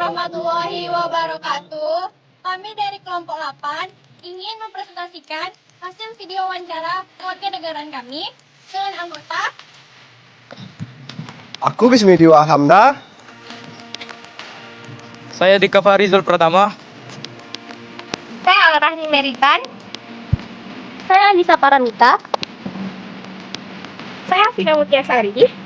warahmatullahi wabarakatuh. Kami dari kelompok 8 ingin mempresentasikan hasil video wawancara warga negara kami dengan anggota. Aku Bismillah Alhamda. Saya Dika Farizul Pratama. Saya Al-Rahni Meritan. Saya Anissa Paramita. Saya Fina Mutiasari.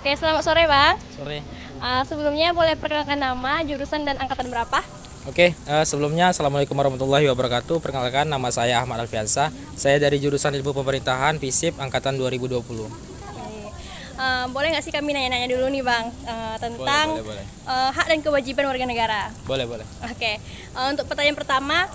Oke, selamat sore Bang. Sore. Sebelumnya boleh perkenalkan nama, jurusan, dan angkatan berapa? Oke, sebelumnya Assalamualaikum warahmatullahi wabarakatuh. Perkenalkan, nama saya Ahmad Alfiansa. Saya dari jurusan Ilmu Pemerintahan FISIP angkatan 2020. Boleh nggak sih kami nanya-nanya dulu nih Bang tentang Boleh. hak dan kewajiban warga negara? Boleh. Oke, untuk pertanyaan pertama,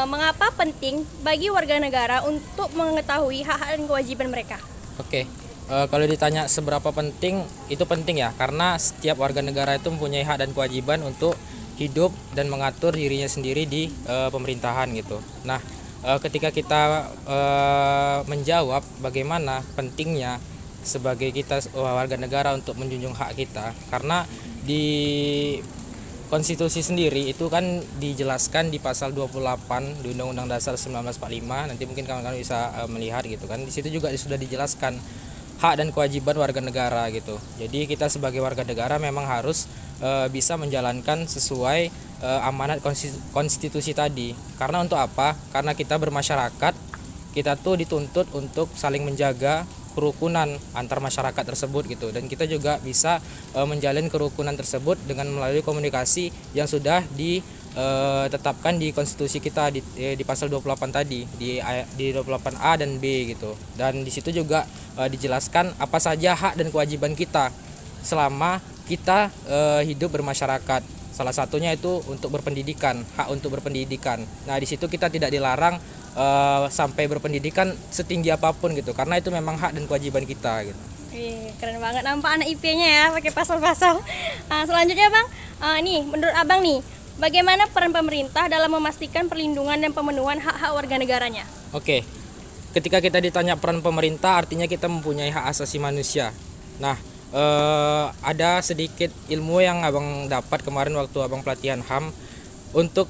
mengapa penting bagi warga negara untuk mengetahui hak-hak dan kewajiban mereka? Oke, kalau ditanya seberapa penting, itu penting ya, karena setiap warga negara itu mempunyai hak dan kewajiban untuk hidup dan mengatur dirinya sendiri di pemerintahan gitu. Nah, ketika kita menjawab bagaimana pentingnya sebagai kita warga negara untuk menjunjung hak kita, karena di konstitusi sendiri itu kan dijelaskan di pasal 28 di Undang-Undang Dasar 1945. Nanti mungkin kawan-kawan bisa melihat gitu kan. Di situ juga sudah dijelaskan hak dan kewajiban warga negara gitu. Jadi kita sebagai warga negara memang harus bisa menjalankan sesuai amanat konstitusi tadi. Karena untuk apa? Karena kita bermasyarakat, kita tuh dituntut untuk saling menjaga kerukunan antar masyarakat tersebut gitu, dan kita juga bisa menjalin kerukunan tersebut dengan melalui komunikasi yang sudah ditetapkan di konstitusi kita di pasal 28 tadi, di 28A dan B gitu. Dan di situ juga dijelaskan apa saja hak dan kewajiban kita selama kita hidup bermasyarakat. Salah satunya itu untuk berpendidikan, hak untuk berpendidikan. Nah, di situ kita tidak dilarang sampai berpendidikan setinggi apapun gitu, karena itu memang hak dan kewajiban kita gitu. Keren banget, nampak anak IP-nya ya pakai pasal-pasal. Selanjutnya Bang, nih menurut Abang nih, bagaimana peran pemerintah dalam memastikan perlindungan dan pemenuhan hak-hak warga negaranya? Oke, ketika kita ditanya peran pemerintah, artinya kita mempunyai hak asasi manusia. Nah, ada sedikit ilmu yang Abang dapat kemarin waktu Abang pelatihan HAM untuk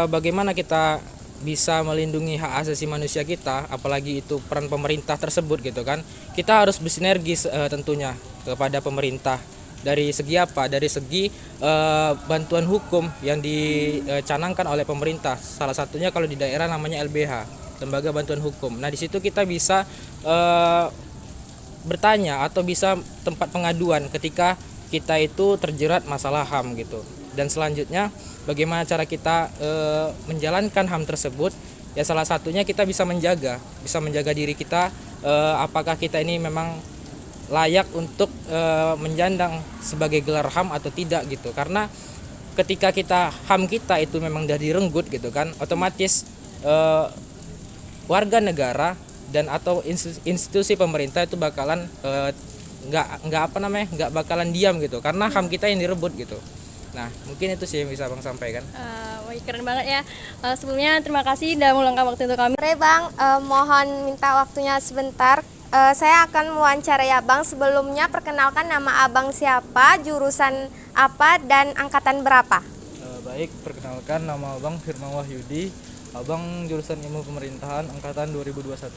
bagaimana kita bisa melindungi hak asasi manusia kita, apalagi itu peran pemerintah tersebut gitu kan. Kita harus bersinergis tentunya kepada pemerintah. Dari segi apa? Dari segi bantuan hukum yang dicanangkan oleh pemerintah. Salah satunya kalau di daerah namanya LBH, Lembaga Bantuan Hukum. Nah, di situ kita bisa bertanya atau bisa tempat pengaduan ketika kita itu terjerat masalah HAM gitu. Dan selanjutnya bagaimana cara kita menjalankan HAM tersebut? Ya, salah satunya kita bisa menjaga diri kita, apakah kita ini memang layak untuk menjandang sebagai gelar HAM atau tidak gitu. Karena ketika kita HAM kita itu memang dari direnggut gitu kan, otomatis warga negara dan atau institusi pemerintah itu bakalan nggak bakalan diam gitu, karena HAM kita yang direbut gitu. Nah, mungkin itu sih yang bisa Bang sampaikan. Keren banget ya. Sebelumnya terima kasih sudah meluangkan waktu untuk kami. Sore Bang, mohon minta waktunya sebentar. Saya akan mewawancarai Abang. Sebelumnya perkenalkan nama Abang siapa, jurusan apa, dan angkatan berapa? Baik, perkenalkan nama Abang Firman Wahyudi. Abang jurusan Ilmu Pemerintahan angkatan 2021.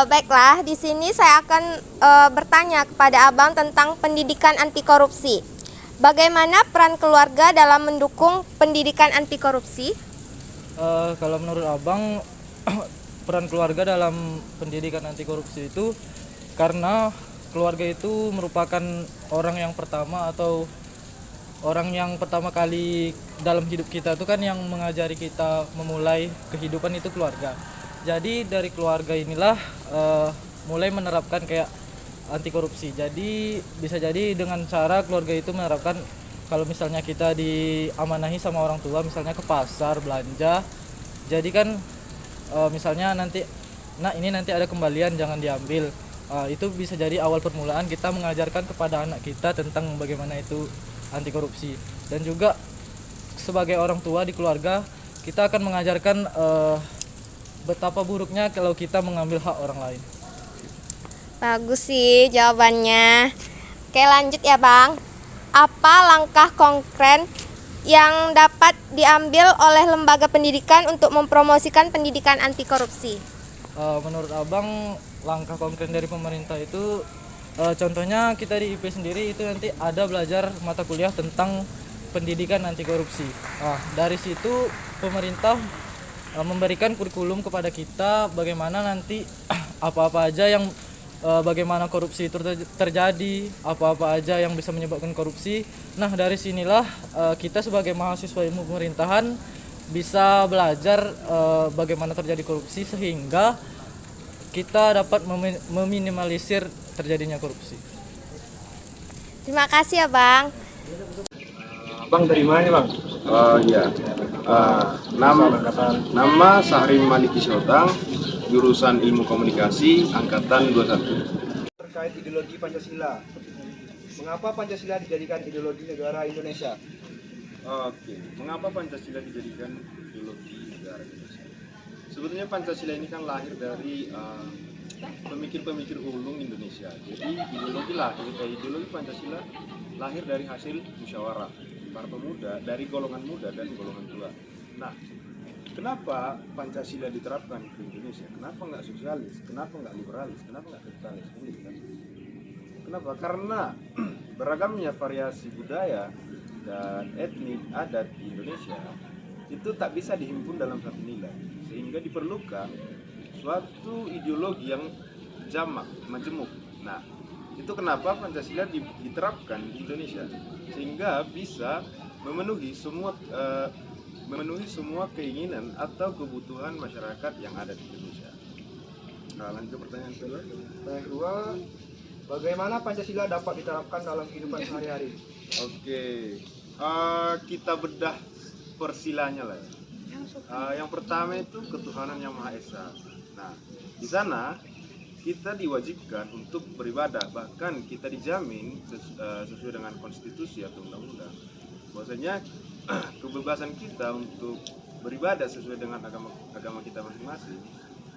Baiklah, di sini saya akan bertanya kepada Abang tentang pendidikan anti korupsi. Bagaimana peran keluarga dalam mendukung pendidikan anti korupsi? Kalau menurut Abang, peran keluarga dalam pendidikan anti korupsi itu karena keluarga itu merupakan orang yang pertama atau orang yang pertama kali dalam hidup kita itu kan yang mengajari kita memulai kehidupan itu keluarga. Jadi dari keluarga inilah mulai menerapkan kayak anti korupsi. Jadi bisa jadi dengan cara keluarga itu menerapkan, kalau misalnya kita diamanahi sama orang tua, misalnya ke pasar belanja, jadi kan misalnya nanti ini nanti ada kembalian, jangan diambil. Itu bisa jadi awal permulaan kita mengajarkan kepada anak kita tentang bagaimana itu anti korupsi. Dan juga sebagai orang tua di keluarga, kita akan mengajarkan betapa buruknya kalau kita mengambil hak orang lain. Bagus sih jawabannya. Oke, lanjut ya, Bang. Apa langkah konkret yang dapat diambil oleh lembaga pendidikan untuk mempromosikan pendidikan anti korupsi? Menurut Abang, langkah konkret dari pemerintah itu contohnya kita di IP sendiri itu nanti ada belajar mata kuliah tentang pendidikan anti korupsi. Dari situ pemerintah memberikan kurikulum kepada kita bagaimana nanti apa-apa aja yang bagaimana korupsi itu terjadi, apa-apa aja yang bisa menyebabkan korupsi. Nah, dari sinilah kita sebagai mahasiswa ilmu pemerintahan bisa belajar bagaimana terjadi korupsi sehingga kita dapat meminimalisir terjadinya korupsi. Terima kasih ya, Bang. Bang dari mana Bang? Oh iya. Nama Sahrim Maliki Syotang, jurusan Ilmu Komunikasi, angkatan 21. Terkait ideologi Pancasila. Mengapa Pancasila dijadikan ideologi negara Indonesia? Oke, mengapa Pancasila dijadikan ideologi negara Indonesia? Sebetulnya Pancasila ini kan lahir dari pemikir-pemikir ulung Indonesia. Jadi ideologi Pancasila lahir dari hasil musyawarah para pemuda dari golongan muda dan golongan tua. Nah, kenapa Pancasila diterapkan ke Indonesia? Kenapa nggak sosialis? Kenapa nggak liberalis? Kenapa nggak kapitalis? Kenapa? Karena beragamnya variasi budaya dan etnik adat di Indonesia itu tak bisa dihimpun dalam satu nilai, sehingga diperlukan suatu ideologi yang jamak, majemuk. Nah, itu kenapa Pancasila diterapkan di Indonesia, sehingga bisa memenuhi semua keinginan atau kebutuhan masyarakat yang ada di Indonesia. Nah, lanjut ke pertanyaan kedua. Pertanyaan kedua, bagaimana Pancasila dapat diterapkan dalam kehidupan sehari-hari? Oke, kita bedah persilanya lah. Yang pertama itu ketuhanan yang Maha Esa. Nah, di sana kita diwajibkan untuk beribadah, bahkan kita dijamin sesuai dengan konstitusi atau undang-undang bahwasanya kebebasan kita untuk beribadah sesuai dengan agama kita masing-masing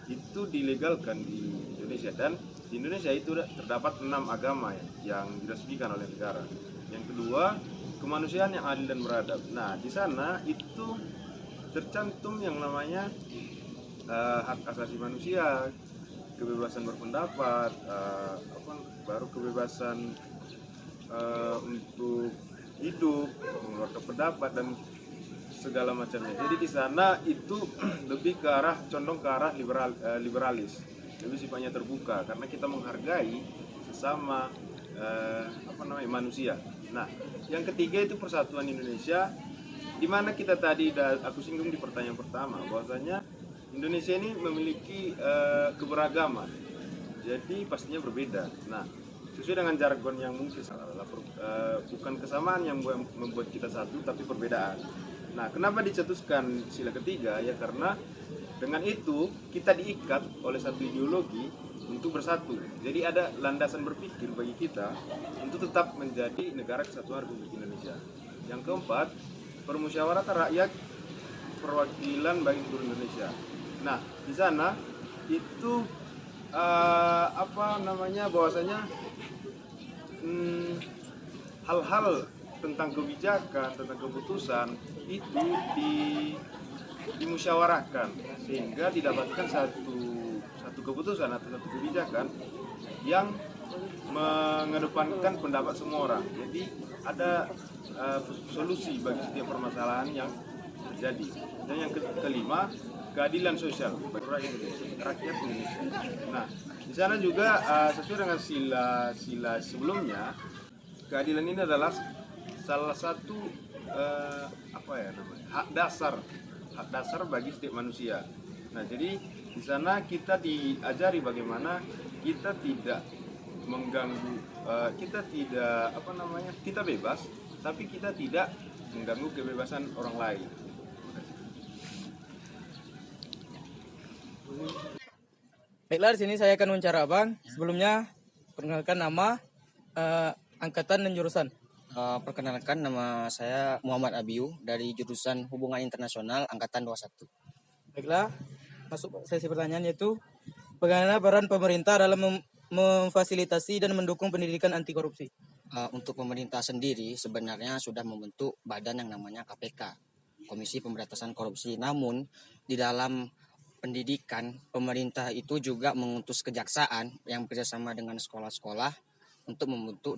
itu dilegalkan di Indonesia, dan di Indonesia itu terdapat 6 agama yang diresmikan oleh negara. Yang kedua, kemanusiaan yang adil dan beradab. Nah, di sana itu tercantum yang namanya hak asasi manusia, kebebasan berpendapat, baru kebebasan untuk hidup, mengeluarkan pendapat dan segala macamnya. Jadi di sana itu lebih ke arah condong ke arah liberalis, lebih sifatnya terbuka karena kita menghargai sesama manusia. Nah, yang ketiga itu persatuan Indonesia, di mana kita tadi aku singgung di pertanyaan pertama bahwasanya Indonesia ini memiliki keberagaman, jadi pastinya berbeda. Nah, sesuai dengan jargon yang mungkin bukan kesamaan yang membuat kita satu, tapi perbedaan. Nah, kenapa dicetuskan sila ketiga? Ya karena dengan itu kita diikat oleh satu ideologi untuk bersatu. Jadi ada landasan berpikir bagi kita untuk tetap menjadi negara kesatuan Republik Indonesia. Yang keempat, permusyawaratan rakyat perwakilan bagi seluruh Indonesia. Nah, di sana itu bahwasanya hal-hal tentang kebijakan, tentang keputusan itu dimusyawarahkan sehingga didapatkan satu keputusan atau satu kebijakan yang mengedepankan pendapat semua orang. Jadi ada solusi bagi setiap permasalahan yang terjadi. Dan yang kelima, keadilan sosial bagi rakyat Indonesia. Nah, di sana juga sesuai dengan sila sebelumnya, keadilan ini adalah salah satu hak dasar bagi setiap manusia. Nah, jadi di sana kita diajari bagaimana kita tidak mengganggu, kita bebas, tapi kita tidak mengganggu kebebasan orang lain. Baiklah, di sini saya akan wawancara Abang. Sebelumnya, perkenalkan nama, angkatan dan jurusan. Perkenalkan, nama saya Muhammad Abiu dari jurusan Hubungan Internasional angkatan 21. Baiklah, masuk sesi pertanyaan yaitu bagaimana peran pemerintah dalam memfasilitasi dan mendukung pendidikan anti korupsi? Untuk pemerintah sendiri sebenarnya sudah membentuk badan yang namanya KPK, Komisi Pemberantasan Korupsi. Namun di dalam pendidikan, pemerintah itu juga mengutus kejaksaan yang bekerjasama dengan sekolah-sekolah untuk membentuk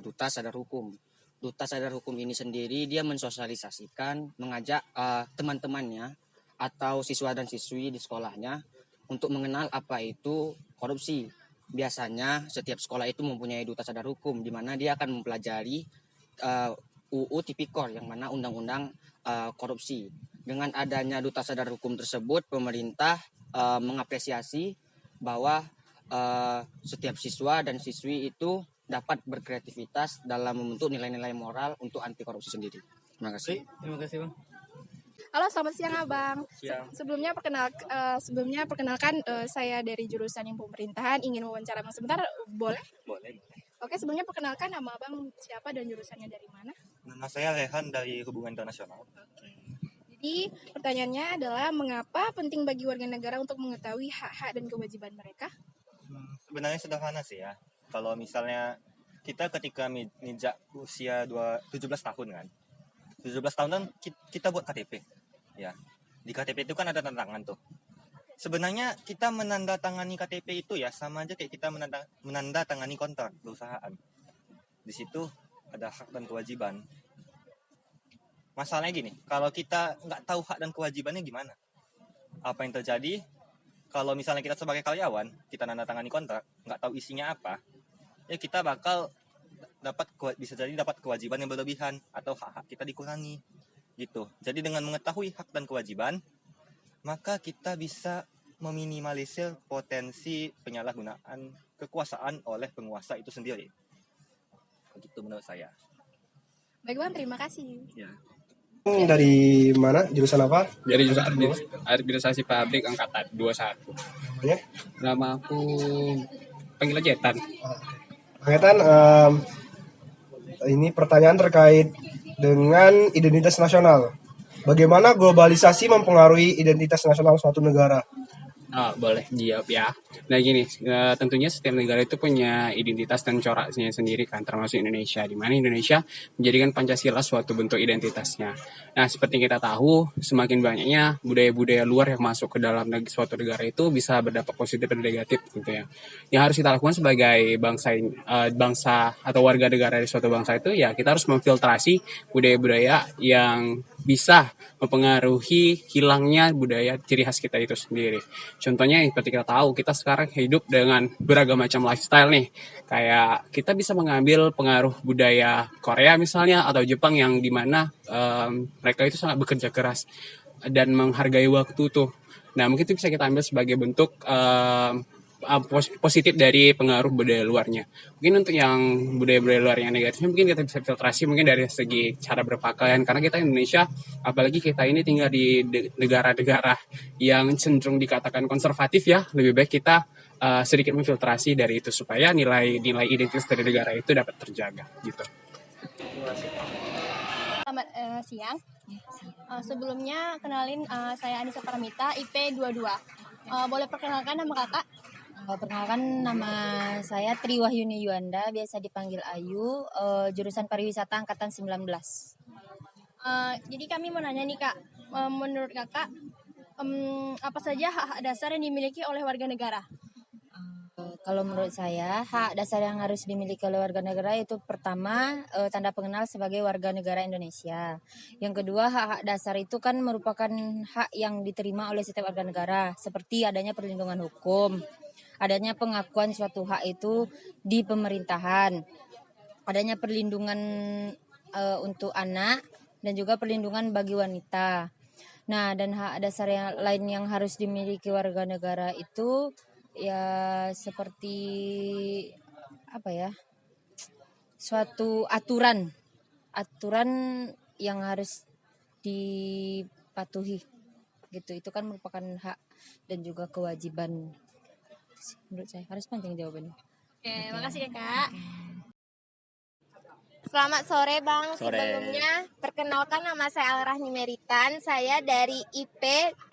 duta sadar hukum. Duta sadar hukum ini sendiri dia mensosialisasikan, mengajak teman-temannya atau siswa dan siswi di sekolahnya untuk mengenal apa itu korupsi. Biasanya setiap sekolah itu mempunyai duta sadar hukum di mana dia akan mempelajari UU Tipikor yang mana undang-undang korupsi. Dengan adanya duta sadar hukum tersebut, pemerintah mengapresiasi bahwa setiap siswa dan siswi itu dapat berkreativitas dalam membentuk nilai-nilai moral untuk anti korupsi sendiri. Terima kasih. Terima kasih, Bang. Halo, selamat siang Abang. Siang. Sebelumnya perkenalkan saya dari jurusan Ilmu Pemerintahan, ingin wawancara Abang sebentar, boleh? Boleh. Oke, sebelumnya perkenalkan nama Abang siapa dan jurusannya dari mana? Nama saya Rehan dari Hubungan Internasional. Jadi pertanyaannya adalah mengapa penting bagi warga negara untuk mengetahui hak-hak dan kewajiban mereka? Sebenarnya sederhana sih ya. Kalau misalnya kita ketika menginjak usia 17 tahun kan. 17 tahun kan kita buat KTP. Ya. Di KTP itu kan ada tantangan tuh. Sebenarnya kita menandatangani KTP itu ya sama aja kayak kita menandatangani kontrak perusahaan. Di situ ada hak dan kewajiban. Masalahnya gini, kalau kita nggak tahu hak dan kewajibannya gimana? Apa yang terjadi kalau misalnya kita sebagai karyawan, kita nandatangani kontrak, nggak tahu isinya apa, ya kita bakal bisa jadi dapat kewajiban yang berlebihan atau hak-hak kita dikurangi gitu. Jadi dengan mengetahui hak dan kewajiban, maka kita bisa meminimalisir potensi penyalahgunaan kekuasaan oleh penguasa itu sendiri. Begitu menurut saya. Baik Bang, terima kasih. Ya. Dari mana? Jurusan apa? Dari jurusan administrasi pabrik angkatan 21. Namanya? Nama aku panggil aja Etan. Angkatan, ini pertanyaan terkait dengan identitas nasional. Bagaimana globalisasi mempengaruhi identitas nasional suatu negara? Boleh jawab ya. Nah gini, tentunya setiap negara itu punya identitas dan coraknya sendiri kan, termasuk Indonesia, di mana Indonesia menjadikan Pancasila suatu bentuk identitasnya. Nah seperti kita tahu, semakin banyaknya budaya-budaya luar yang masuk ke dalam suatu negara itu bisa berdampak positif dan negatif gitu ya. Yang harus kita lakukan sebagai bangsa atau warga negara di suatu bangsa itu ya kita harus memfiltrasi budaya-budaya yang bisa mempengaruhi hilangnya budaya ciri khas kita itu sendiri. Contohnya yang seperti kita tahu, kita sekarang hidup dengan beragam macam lifestyle nih. Kayak kita bisa mengambil pengaruh budaya Korea misalnya atau Jepang yang dimana mereka itu sangat bekerja keras dan menghargai waktu tuh. Nah mungkin itu bisa kita ambil sebagai bentuk positif dari pengaruh budaya luarnya. Mungkin untuk yang budaya-budaya luar yang negatifnya mungkin kita bisa filtrasi mungkin dari segi cara berpakaian, karena kita Indonesia, apalagi kita ini tinggal di negara-negara yang cenderung dikatakan konservatif ya, lebih baik kita sedikit memfiltrasi dari itu supaya nilai identitas dari negara itu dapat terjaga gitu. Selamat siang. Sebelumnya kenalin saya Anissa Paramita, IP 22. Boleh perkenalkan nama kakak? Perkenalkan, nama saya Triwahyuni Yuanda, biasa dipanggil Ayu, jurusan pariwisata angkatan 19. Jadi kami mau nanya nih kak, menurut kakak apa saja hak-hak dasar yang dimiliki oleh warga negara? Kalau menurut saya, hak dasar yang harus dimiliki oleh warga negara itu pertama, tanda pengenal sebagai warga negara Indonesia. Yang kedua, hak-hak dasar itu kan merupakan hak yang diterima oleh setiap warga negara, seperti adanya perlindungan hukum, adanya pengakuan suatu hak itu di pemerintahan, adanya perlindungan untuk anak, dan juga perlindungan bagi wanita. Nah, dan hak dasar yang lain yang harus dimiliki warga negara itu ya seperti apa ya, suatu aturan yang harus dipatuhi gitu. Itu kan merupakan hak dan juga kewajiban. Menurut saya harus panjang jawabannya. Oke, makasih ya kak. Selamat sore Bang. Sore. Sebelumnya perkenalkan, nama saya Alrahmi Meritan. Saya dari IP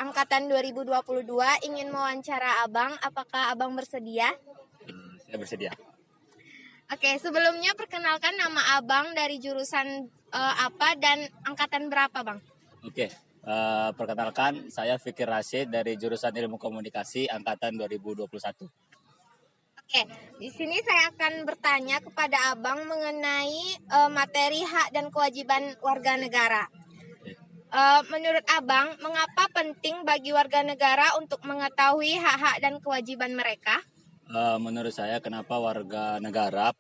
angkatan 2022, ingin mewawancara Abang. Apakah Abang bersedia? saya bersedia. Oke, sebelumnya perkenalkan nama Abang dari jurusan apa dan angkatan berapa, Bang? Oke, perkenalkan saya Fikir Rashid dari jurusan Ilmu Komunikasi angkatan 2021. Oke, di sini saya akan bertanya kepada Abang mengenai materi hak dan kewajiban warga negara. Menurut Abang, mengapa penting bagi warga negara untuk mengetahui hak-hak dan kewajiban mereka? Menurut saya kenapa warga negara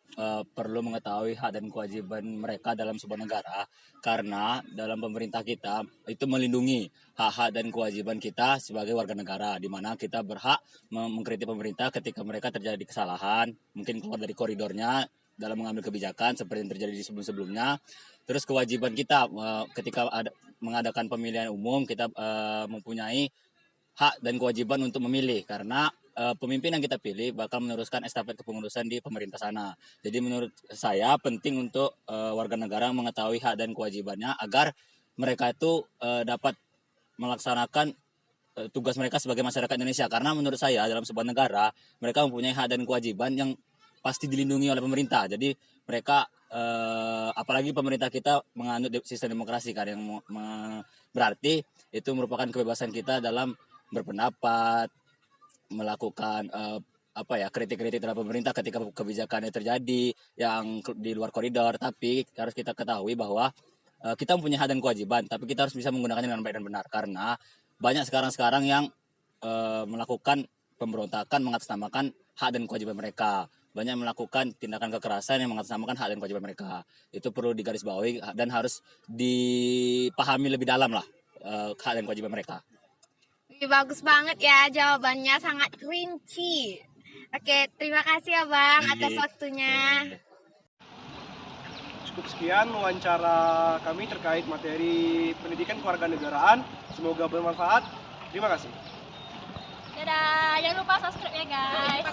perlu mengetahui hak dan kewajiban mereka dalam sebuah negara, karena dalam pemerintah kita itu melindungi hak-hak dan kewajiban kita sebagai warga negara, di mana kita berhak mengkritik pemerintah ketika mereka terjadi kesalahan, mungkin keluar dari koridornya dalam mengambil kebijakan seperti yang terjadi di sebelum-sebelumnya. Terus kewajiban kita ketika mengadakan pemilihan umum, kita mempunyai hak dan kewajiban untuk memilih, karena pemimpin yang kita pilih bakal meneruskan estafet kepengurusan di pemerintah sana. Jadi menurut saya penting untuk warga negara mengetahui hak dan kewajibannya agar mereka itu dapat melaksanakan tugas mereka sebagai masyarakat Indonesia. Karena menurut saya dalam sebuah negara mereka mempunyai hak dan kewajiban yang pasti dilindungi oleh pemerintah. Jadi mereka apalagi pemerintah kita menganut sistem demokrasi kan, yang berarti itu merupakan kebebasan kita dalam berpendapat, melakukan kritik-kritik terhadap pemerintah ketika kebijakannya terjadi yang di luar koridor. Tapi harus kita ketahui bahwa kita mempunyai hak dan kewajiban, tapi kita harus bisa menggunakannya dengan baik dan benar, karena banyak sekarang yang melakukan pemberontakan mengatasnamakan hak dan kewajiban mereka, banyak melakukan tindakan kekerasan yang mengatasnamakan hak dan kewajiban mereka. Itu perlu digarisbawahi dan harus dipahami lebih dalam lah hak dan kewajiban mereka. Bagus banget ya jawabannya, sangat rinci. Oke, terima kasih ya Bang atas waktunya. Cukup sekian wawancara kami terkait materi pendidikan kewarganegaraan. Semoga bermanfaat. Terima kasih. Dadah, jangan lupa subscribe ya guys.